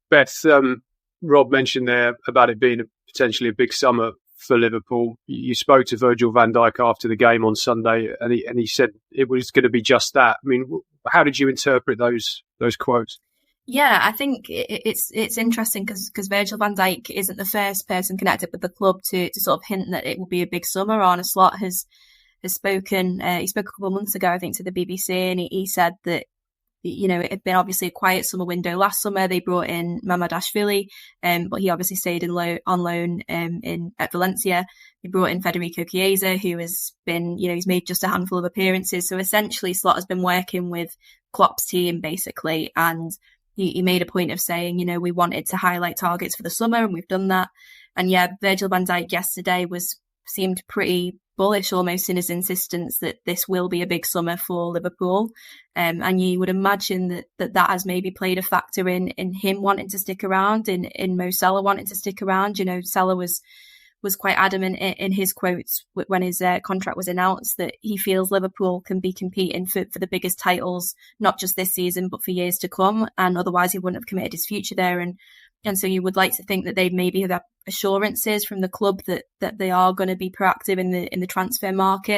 Beth, Rob mentioned there about it being potentially a big summer for Liverpool. You spoke to Virgil van Dijk after the game on Sunday, and he said it was going to be just that. I mean, how did you interpret those quotes? Yeah, I think it's interesting because Virgil van Dijk isn't the first person connected with the club to sort of hint that it will be a big summer. Arne Slot has spoken. He spoke a couple of months ago, I think, to the BBC, and he said that, you know, it had been obviously a quiet summer window last summer. They brought in Mamadashvili, but he obviously stayed on loan at Valencia. They brought in Federico Chiesa, who has been, you know, he's made just a handful of appearances. So essentially, Slot has been working with Klopp's team basically, and he made a point of saying, you know, we wanted to highlight targets for the summer, and we've done that. And yeah, Virgil van Dijk yesterday seemed pretty bullish almost in his insistence that this will be a big summer for Liverpool. And you would imagine that has maybe played a factor in him wanting to stick around, in Mo Salah wanting to stick around. You know, Salah was quite adamant in his quotes when his contract was announced that he feels Liverpool can be competing for the biggest titles, not just this season, but for years to come. And otherwise he wouldn't have committed his future there. And so you would like to think that they maybe have assurances from the club that they are going to be proactive in the transfer market.